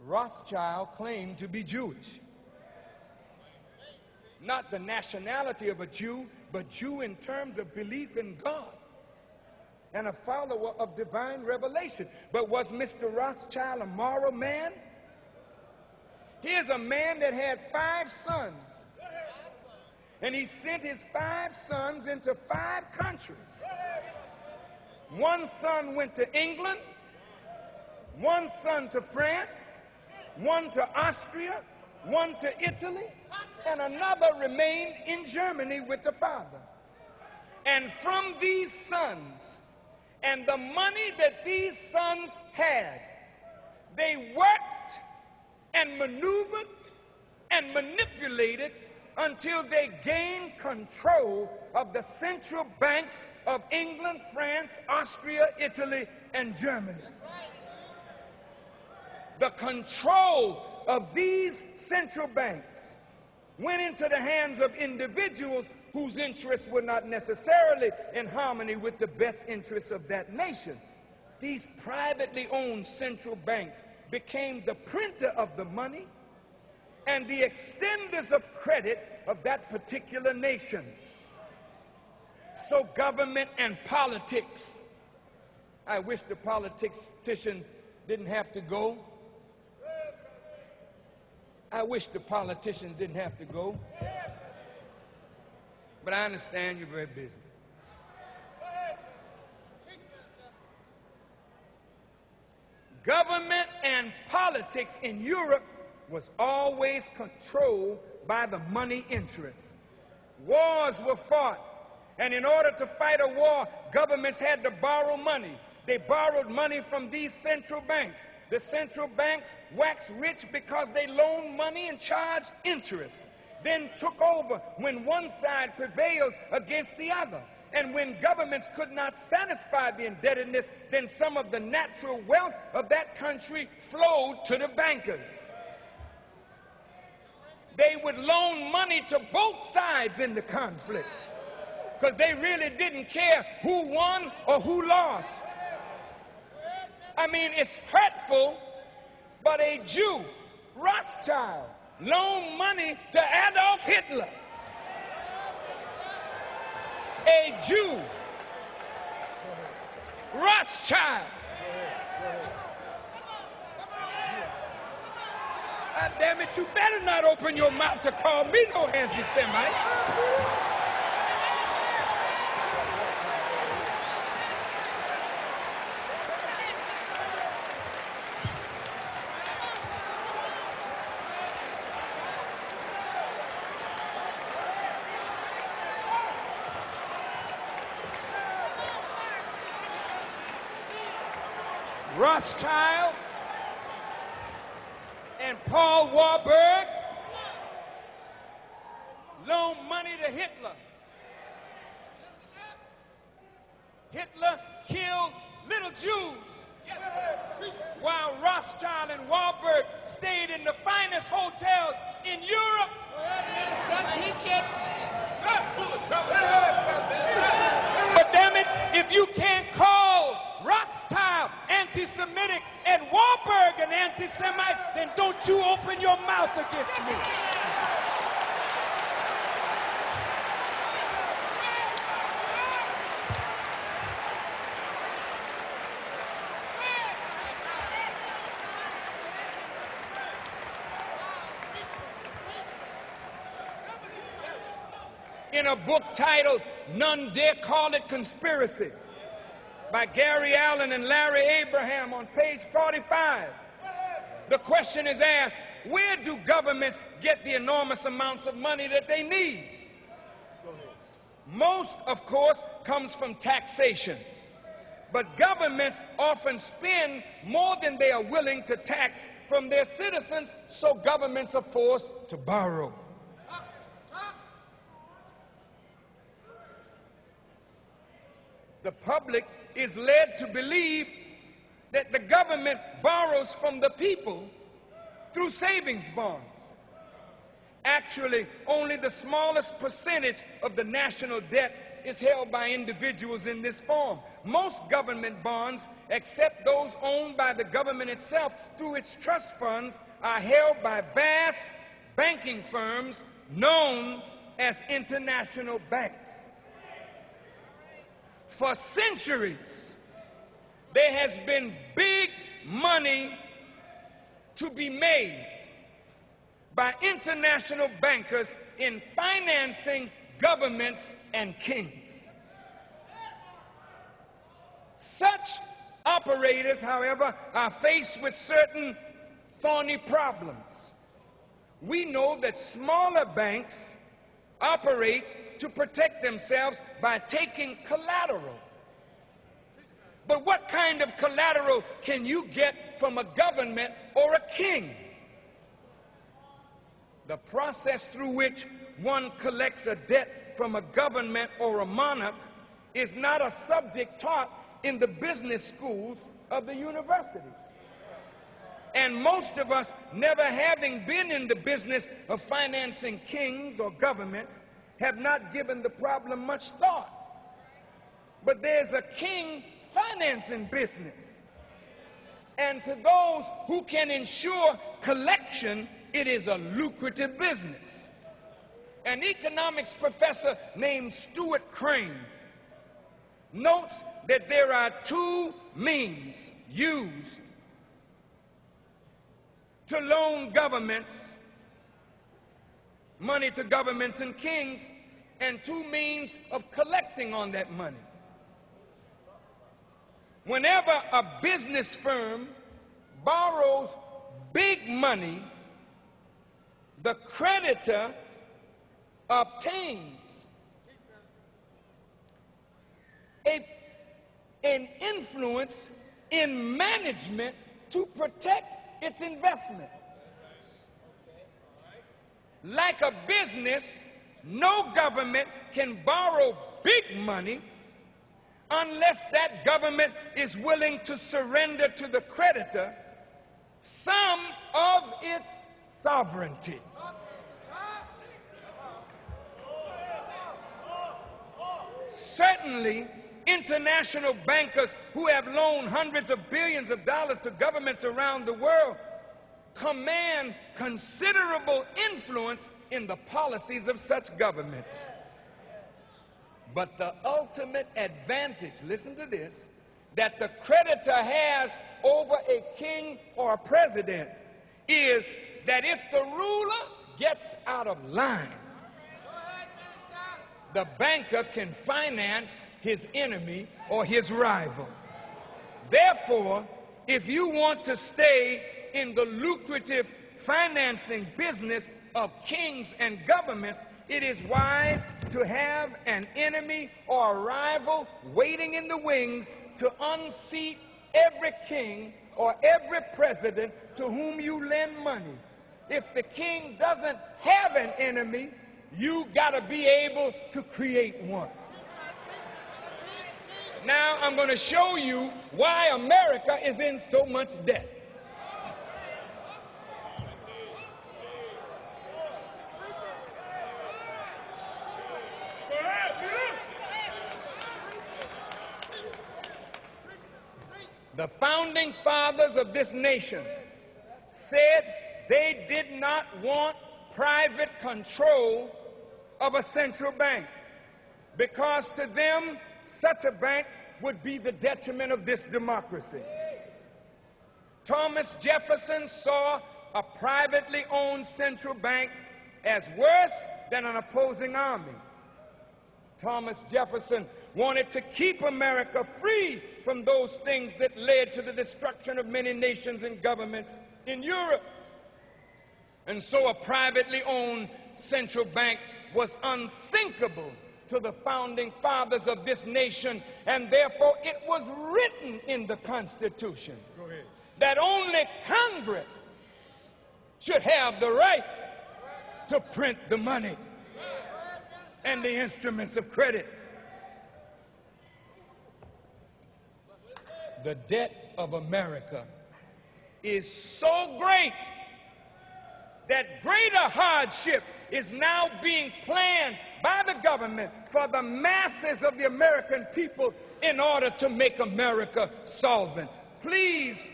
Rothschild claimed to be Jewish. Not the nationality of a Jew, but Jew in terms of belief in God and a follower of divine revelation. But was Mr. Rothschild a moral man? Here's a man that had 5 sons, and he sent his 5 sons into 5 countries. 1 son went to England, 1 son to France, 1 to Austria, 1 to Italy, and another remained in Germany with the father. And from these sons and the money that these sons had, they worked and maneuvered and manipulated until they gained control of the central banks of England, France, Austria, Italy, and Germany. The control of these central banks went into the hands of individuals whose interests were not necessarily in harmony with the best interests of that nation. These privately owned central banks became the printer of the money and the extenders of credit of that particular nation. So government and politics, I wish the politicians didn't have to go. I wish the politicians didn't have to go. But I understand you're very busy. Government and politics in Europe was always controlled by the money interests. Wars were fought, and in order to fight a war, governments had to borrow money. They borrowed money from these central banks. The central banks waxed rich because they loaned money and charged interest, then took over when one side prevails against the other. And when governments could not satisfy the indebtedness, then some of the natural wealth of that country flowed to the bankers. They would loan money to both sides in the conflict because they really didn't care who won or who lost. I mean, it's hurtful, but a Jew, Rothschild, loaned money to Adolf Hitler. A Jew, Rothschild. God damn it, you better not open your mouth to call me no anti-Semite. Rothschild and Paul Warburg loaned money to Hitler. Hitler killed little Jews while Rothschild and Warburg stayed in the finest hotels in Europe. But damn it, if you can't call Rothschild anti-Semitic and Warburg an anti-Semite, then don't you open your mouth against me. In a book titled None Dare Call It Conspiracy by Gary Allen and Larry Abraham on page 45, the question is asked, where do governments get the enormous amounts of money that they need? Most, of course, comes from taxation. But governments often spend more than they are willing to tax from their citizens, so governments are forced to borrow. The public is led to believe that the government borrows from the people through savings bonds. Actually, only the smallest percentage of the national debt is held by individuals in this form. Most government bonds, except those owned by the government itself through its trust funds, are held by vast banking firms known as international banks. For centuries, there has been big money to be made by international bankers in financing governments and kings. Such operators, however, are faced with certain thorny problems. We know that smaller banks operate to protect themselves by taking collateral. But what kind of collateral can you get from a government or a king? The process through which one collects a debt from a government or a monarch is not a subject taught in the business schools of the universities. And most of us, never having been in the business of financing kings or governments, have not given the problem much thought. But there's a king financing business. And to those who can ensure collection, it is a lucrative business. An economics professor named Stuart Crane notes that there are two means used to loan governments, money to governments and kings, and two means of collecting on that money. Whenever a business firm borrows big money, the creditor obtains an influence in management to protect its investment. Like a business, no government can borrow big money unless that government is willing to surrender to the creditor some of its sovereignty. Certainly, international bankers who have loaned hundreds of billions of dollars to governments around the world command considerable influence in the policies of such governments. But the ultimate advantage, listen to this, that the creditor has over a king or a president is that if the ruler gets out of line, the banker can finance his enemy or his rival. Therefore, if you want to stay in the lucrative financing business of kings and governments, it is wise to have an enemy or a rival waiting in the wings to unseat every king or every president to whom you lend money. If the king doesn't have an enemy, you got to be able to create one. Now I'm going to show you why America is in so much debt. The founding fathers of this nation said they did not want private control of a central bank because to them such a bank would be the detriment of this democracy. Thomas Jefferson saw a privately owned central bank as worse than an opposing army. Thomas Jefferson wanted to keep America free from those things that led to the destruction of many nations and governments in Europe. And so a privately owned central bank was unthinkable to the founding fathers of this nation, and therefore it was written in the Constitution that only Congress should have the right to print the money and the instruments of credit. The debt of America is so great that greater hardship is now being planned by the government for the masses of the American people in order to make America solvent. Please,